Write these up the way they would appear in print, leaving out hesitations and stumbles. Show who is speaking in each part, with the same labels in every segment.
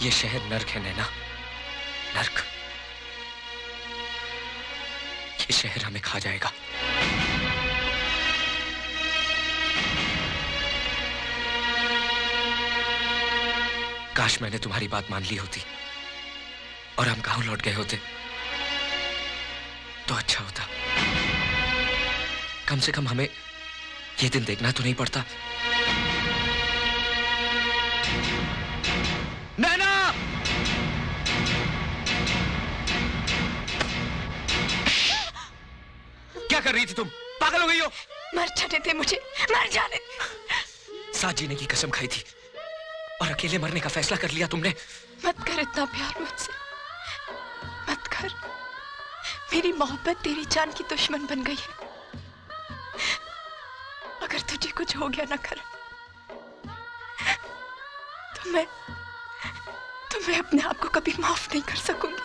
Speaker 1: ये शहर नर्क है नैना, नर्क। ये शहर हमें खा जाएगा। काश मैंने तुम्हारी बात मान ली होती और हम गांव लौट गए होते तो अच्छा होता। कम से कम हमें ये दिन देखना तो नहीं पड़ता। नैना! क्या कर रही थी तुम? पागल हो गई हो?
Speaker 2: मर जाने दे मुझे, मर जाने दे।
Speaker 1: साथ जीने की कसम खाई थी और अकेले मरने का फैसला कर लिया तुमने।
Speaker 2: मत कर इतना प्यार मुझसे, मत कर। मेरी मोहब्बत तेरी जान की दुश्मन बन गई है। अगर तुझे कुछ हो गया ना कर तो मैं अपने आप को कभी माफ नहीं कर सकूंगी।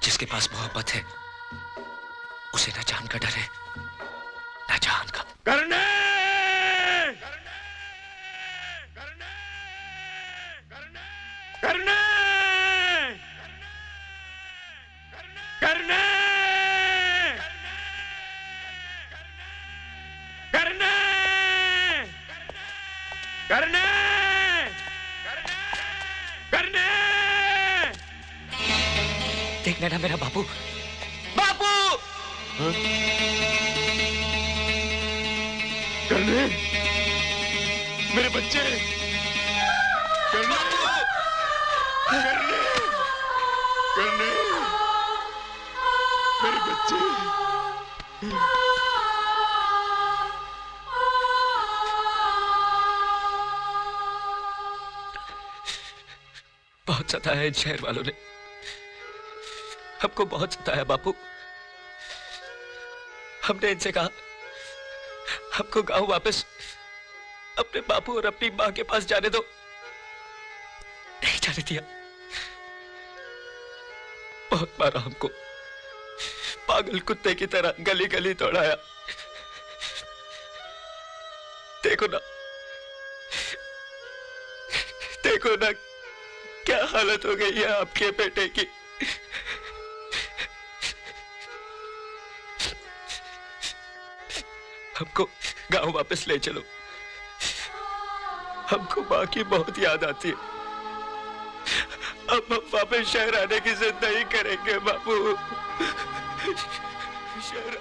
Speaker 1: जिसके पास मोहब्बत है उसे न जान का डर है न जान का।
Speaker 3: करने करने करने करने करने करने
Speaker 1: देख नैना, मेरा बापू। बापू!
Speaker 3: करने मेरे बच्चे, करने करने करने मेरे बच्चे।
Speaker 1: बहुत सताया इन शहर वालों ने, हमको बहुत सताया बापू। हमने इनसे कहा हमको गांव वापस अपने बापू और अपनी मां के पास जाने दो, नहीं जाने दिया। बहुत मारा हमको, पागल कुत्ते की तरह गली गली दौड़ाया। देखो ना, देखो ना क्या हालत हो गई है आपके बेटे की। हमको गांव वापस ले चलो, हमको मां की बहुत याद आती है। अब हम वापस शहर आने की जिद नहीं करेंगे बापू।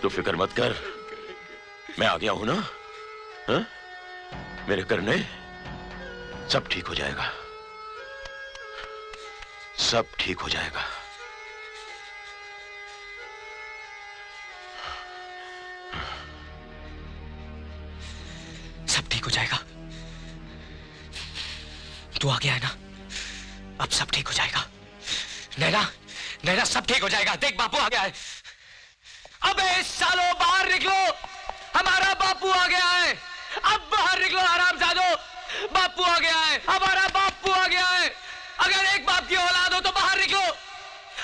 Speaker 3: तू फिक्र मत कर, मैं आ गया हूं ना। हा? मेरे करने सब ठीक हो जाएगा, सब ठीक हो जाएगा।
Speaker 1: सब ठीक हो जाएगा। तू आ गया है ना, अब सब ठीक हो जाएगा। नैना, नैना सब ठीक हो जाएगा। देख बापू आ गया है। अबे सालो बाहर निकलो, हमारा बापू आ गया है। अब बाहर निकलो हरामजादो, बापू आ गया है, हमारा बापू आ गया है। अगर एक बाप की औलाद हो तो बाहर निकलो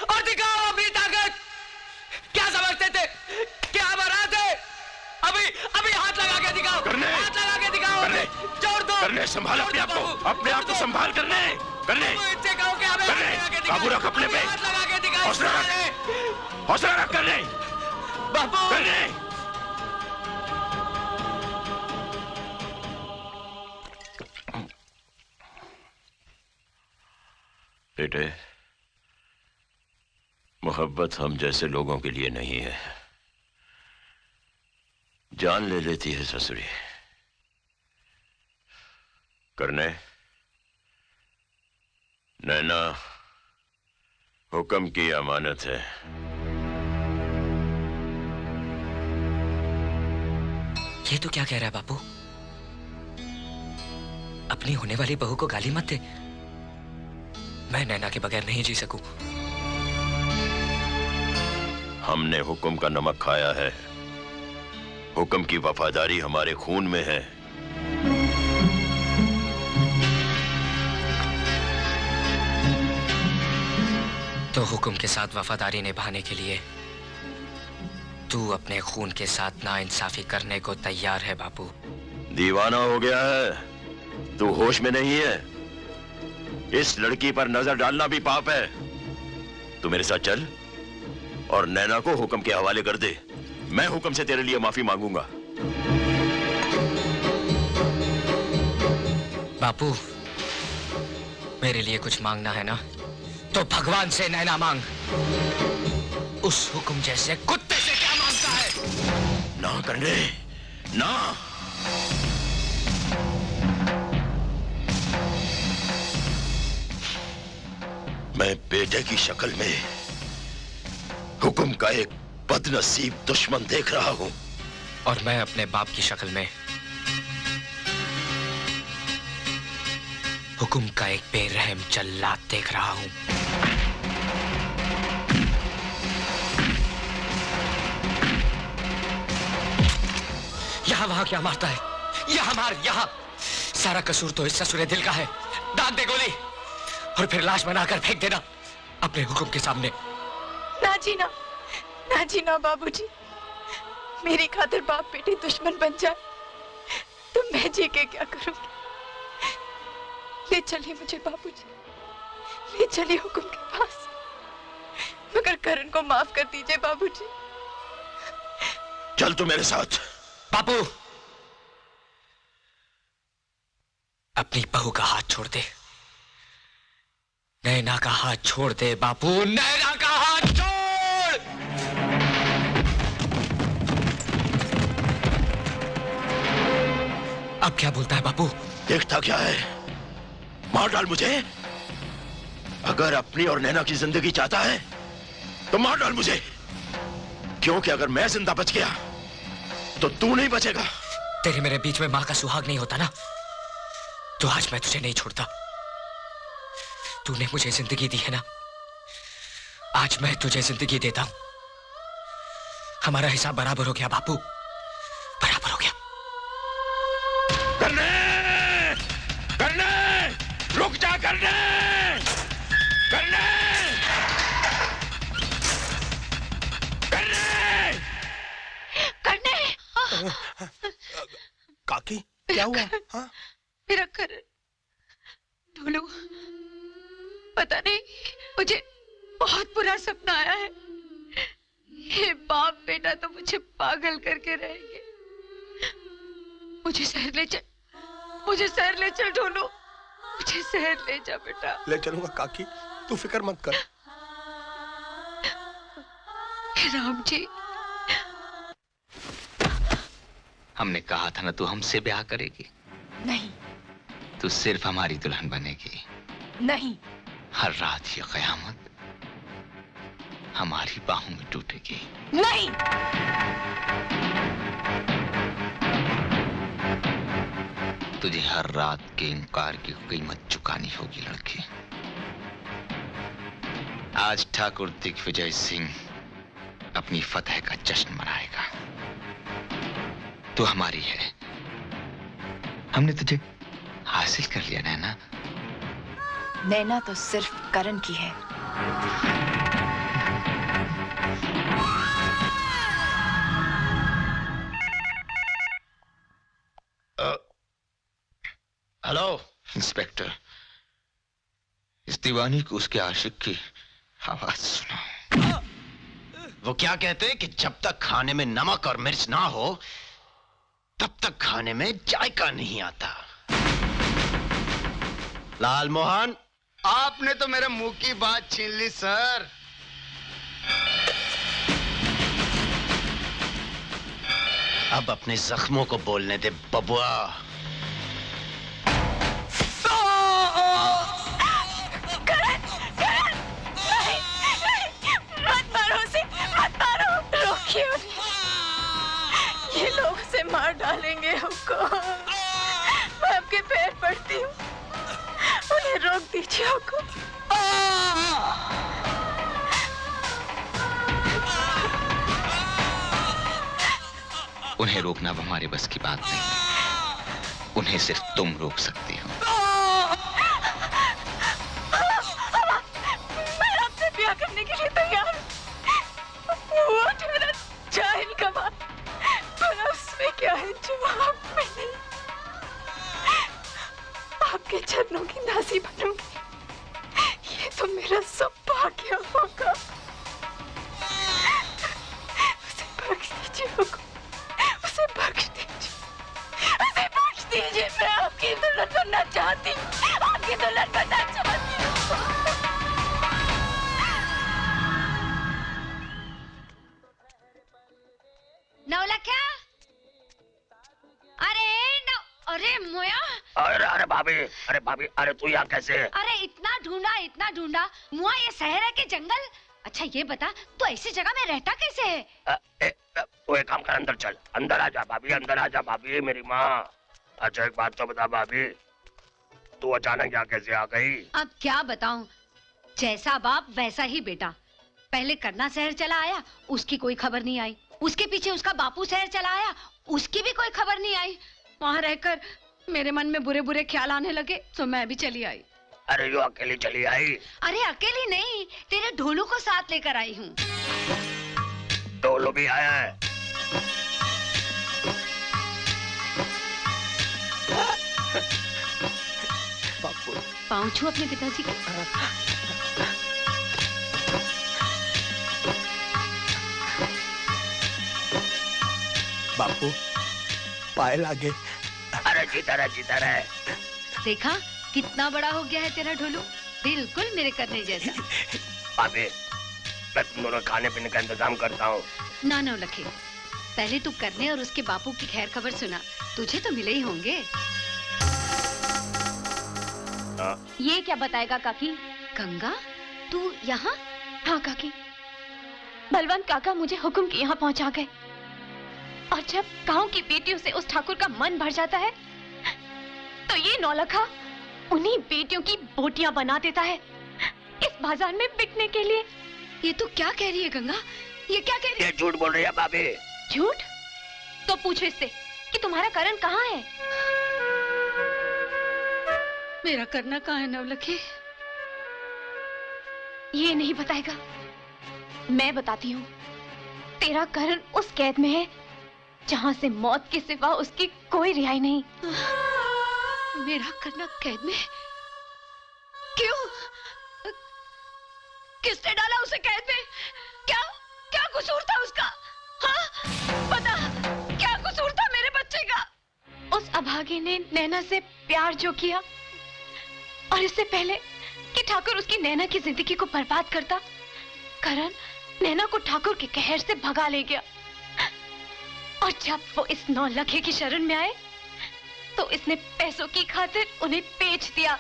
Speaker 1: और दिखाओ अपनी ताकत। क्या समझते थे, क्या बारात है? अभी अभी हाथ लगा के दिखाओ, हाथ लगा के दिखाओ। जोड़ दो,
Speaker 3: करने संभाल अपने आप को, अपने आप को संभाल। करने करने काबू रख अपने पे, हौसला रख, हौसला रख। करने
Speaker 1: बापू,
Speaker 3: करने बेटे, मोहब्बत हम जैसे लोगों के लिए नहीं है, जान ले लेती है ससुरी। करने नैना हुक्म की अमानत है।
Speaker 1: ये तो क्या कह रहा है बापू? अपनी होने वाली बहू को गाली मत दे। मैं नैना के बगैर नहीं जी सकूं।
Speaker 3: हमने हुक्म का नमक खाया है, हुक्म की वफादारी हमारे खून में है।
Speaker 1: तो हुक्म के साथ वफादारी निभाने के लिए तू अपने खून के साथ नाइंसाफी करने को तैयार है बापू?
Speaker 3: दीवाना हो गया है, तू होश में नहीं है। इस लड़की पर नजर डालना भी पाप है। तू मेरे साथ चल और नैना को हुक्म के हवाले कर दे। मैं हुक्म से तेरे लिए माफी मांगूंगा।
Speaker 1: बापू, मेरे लिए कुछ मांगना है ना, तो भगवान से नैना मांग। उस हुक्म जैसे कुत्ते से क्या मांगता है?
Speaker 3: ना करने ना। मैं बेटे की शक्ल में हुक्म का एक बदनसीब दुश्मन देख रहा हूं,
Speaker 1: और मैं अपने बाप की शक्ल में हुक्म का एक बेरहम जल्लाद देख रहा हूं। यहां वहां क्या मारता है? यहां मार, यहां। सारा कसूर तो इस ससुरे दिल का है। दाग दे गोली और फिर लाश बनाकर फेंक देना अपने हुक्म के सामने।
Speaker 2: ना जी ना बाबूजी, मेरी खातिर बाप बेटे दुश्मन बन जाए तो मैं जी के क्या करूंगी? ले चलिए मुझे बाबूजी, ले चलिए हुक्म के पास, मगर करण को माफ कर दीजिए बाबूजी।
Speaker 3: चल तू मेरे साथ।
Speaker 1: बापू, अपनी बहू का हाथ छोड़ दे। नैना का हाथ छोड़ दे बापू, नैना का हाथ छोड़। अब क्या बोलता है बापू?
Speaker 3: देखता क्या है? मार डाल मुझे। अगर अपनी और नैना की जिंदगी चाहता है तो मार डाल मुझे, क्योंकि अगर मैं जिंदा बच गया तो तू नहीं बचेगा।
Speaker 1: तेरे मेरे बीच में मां का सुहाग नहीं होता ना, तो आज मैं तुझे नहीं छोड़ता। तूने मुझे जिंदगी दी है ना, आज मैं तुझे जिंदगी देता हूं। हमारा हिसाब बराबर हो गया बापू, बराबर हो गया।
Speaker 3: करने रुक जा, करने
Speaker 4: काकी क्या हुआ? हाँ?
Speaker 2: मेरा करण, ढोलू, पता नहीं, मुझे बहुत बुरा सपना आया है। ये बाप बेटा तो मुझे पागल करके रहेंगे। मुझे शहर ले चल ढोलू, मुझे शहर ले जा बेटा।
Speaker 4: ले चलूंगा काकी, तू फिक्र मत कर।
Speaker 2: राम जी,
Speaker 5: हमने कहा था ना तू हमसे ब्याह करेगी।
Speaker 2: नहीं
Speaker 5: तू सिर्फ हमारी दुल्हन बनेगी।
Speaker 2: नहीं,
Speaker 5: हर रात ये कयामत हमारी बाहों में टूटेगी।
Speaker 2: नहीं,
Speaker 5: तुझे हर रात के इनकार की कीमत चुकानी होगी लड़की। आज ठाकुर दिग्विजय सिंह अपनी फतह का जश्न मनाएगा। तू हमारी है, हमने तुझे हासिल कर लिया नैना।
Speaker 2: नैना तो सिर्फ करण की है।
Speaker 3: हेलो
Speaker 5: इंस्पेक्टर, इस दीवानी को उसके आशिक की आवाज सुनाओ।
Speaker 6: वो क्या कहते हैं कि जब तक खाने में नमक और मिर्च ना हो तब तक खाने में जायका नहीं आता। लाल मोहन,
Speaker 7: आपने तो मेरे मुंह की बात छीन ली सर।
Speaker 6: अब अपने जख्मों को बोलने दे बबुआ।
Speaker 2: ये लोग उसे मार डालेंगे हमको। मैं आपके पैर पड़ती हूँ, उन्हें रोक दीजिए हमको।
Speaker 5: उन्हें रोकना अब हमारे बस की बात नहीं, उन्हें सिर्फ तुम रोक सकती हो।
Speaker 2: मैं आपसे ब्याह करने के लिए तैयार हूँ। वो मेरा जाहिल कमा, पर उसमें क्या है जवाब में नहीं। चरणों की दासी बनूंगी। ये तो मेरा सौभाग्य होगा। उसे बख्श दीजिए हुकुम, उसे बख्श दीजिए, उसे बख्श दीजिए। मैं आपकी दुल्हन बनना चाहती हूँ, आपकी दुल्हन बनना चाहती हूँ।
Speaker 8: नौलखा, अरे मोया,
Speaker 3: अरे भाभी, अरे तू यहाँ कैसे है?
Speaker 8: अरे इतना ढूंढा मुआ, ये शहर है कि जंगल? अच्छा ये बता, तू ऐसी जगह में रहता कैसे है?
Speaker 3: तू एक काम कर, अंदर चल, अंदर आ जा भाभी, अंदर आ जा भाभी, मेरी माँ। अच्छा एक बात तो बता भाभी, तू अचानक यहाँ कैसे आ गई?
Speaker 8: अब क्या बताऊं, जैसा बाप वैसा ही बेटा। पहले करना शहर चला आया, उसकी कोई खबर नहीं आई। उसके पीछे उसका बापू शहर चला आया, उसकी भी कोई खबर नहीं आई। वहाँ रहकर मेरे मन में बुरे बुरे ख्याल आने लगे, तो मैं भी चली आई।
Speaker 3: अरे यो अकेली चली आई?
Speaker 8: अरे अकेली नहीं, तेरे ढोलू को साथ लेकर आई हूँ।
Speaker 3: ढोलू भी आया है?
Speaker 8: पाँव छू अपने पिताजी के।
Speaker 4: बापू पाए लागे।
Speaker 3: अरे जीता रहे।
Speaker 8: देखा कितना बड़ा हो गया है तेरा ढोलू, बिल्कुल मेरे करने जैसा।
Speaker 3: भाभी, मैं तुम दोनों खाने पीने का इंतजाम करता हूँ।
Speaker 8: ना लखे, पहले तू करने और उसके बापू की खैर खबर सुना, तुझे तो मिले ही होंगे।
Speaker 2: ये क्या बताएगा काकी?
Speaker 8: गंगा, तू यहाँ?
Speaker 2: हाँ काकी, बलवंत काका मुझे हुक्म के यहाँ पहुँचा गए, और जब गांव की बेटियों से उस ठाकुर का मन भर जाता है, तो ये नौलखा उन्हीं बेटियों की बोटियां बना देता है इस बाजार में बिकने के लिए।
Speaker 8: ये तू क्या कह रही है गंगा? ये क्या कह रही है?
Speaker 3: ये झूठ बोल रही है भाभी।
Speaker 2: झूठ? तो पूछो इससे कि तुम्हारा करण कहाँ है?
Speaker 8: मेरा करना कहाँ है नवलखी?
Speaker 2: ये नहीं बताएगा, मैं बताती हूँ। तेरा करण उस कैद में है जहाँ से मौत के सिवा उसकी कोई रिहाई नहीं।
Speaker 8: मेरा करना कैद में? क्यों? किसने डाला उसे कैद में? क्या कसूर था उसका? हाँ? बता, क्या कसूर था मेरे बच्चे का?
Speaker 2: उस अभागे ने नैना से प्यार जो किया, और इससे पहले कि ठाकुर उसकी नैना की जिंदगी को बर्बाद करता, करण नैना को ठाकुर के कहर से भगा ले गया। और जब वो इस नौलखे की शरण में आए, तो इसने पैसों की खातिर उन्हें बेच दिया।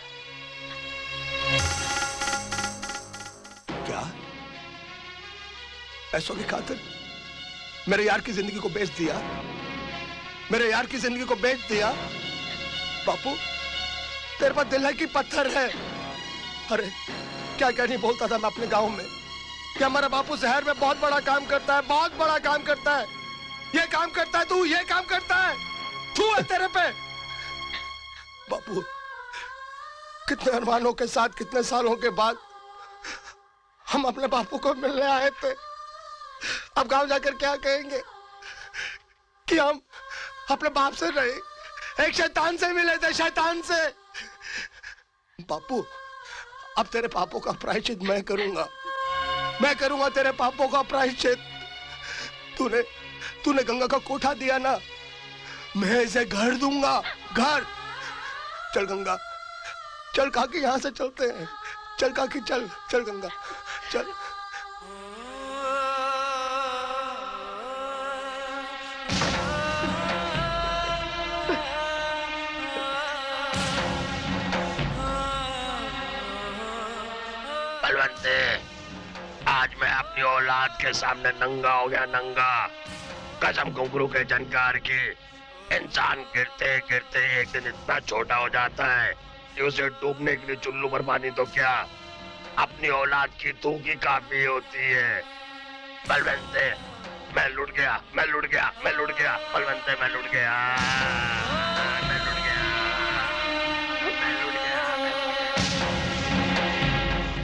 Speaker 4: क्या? पैसों की खातिर मेरे यार की जिंदगी को बेच दिया? मेरे यार की जिंदगी को बेच दिया? बापू, तेरे पास दिल है कि पत्थर है? अरे क्या नहीं बोलता था मैं अपने गांव में कि हमारा बापू शहर में बहुत बड़ा काम करता है, बहुत बड़ा काम करता है। ये काम करता है, तू ये काम करता है, तू है तेरे पे। बापू, कितने अरमानों के साथ कितने सालों के बाद हम अपने बापू को मिलने आए थे। अब गांव जाकर क्या कहेंगे कि हम अपने बाप से रहे, एक शैतान से मिले थे, शैतान से। बापू, अब तेरे पापों का प्रायश्चित मैं करूंगा तेरे पापों का प्रायश्चित। तूने गंगा का कोठा दिया ना, मैं इसे घर दूंगा, घर। चल गंगा, चल काकी, यहां से चलते हैं। चल काकी, चल गंगा, चल।
Speaker 3: बलवंते, आज मैं अपनी औलाद के सामने नंगा हो गया, नंगा। कसम घुंघरू के झनकार की। इंसान गिरते गिरते एक दिन इतना छोटा हो जाता है कि उसे डूबने के लिए चुल्लू भर पानी तो क्या, अपनी औलाद की थूकी काफी होती है। बलवंते, मैं लुट गया, बलवंते, मैं लुट गया।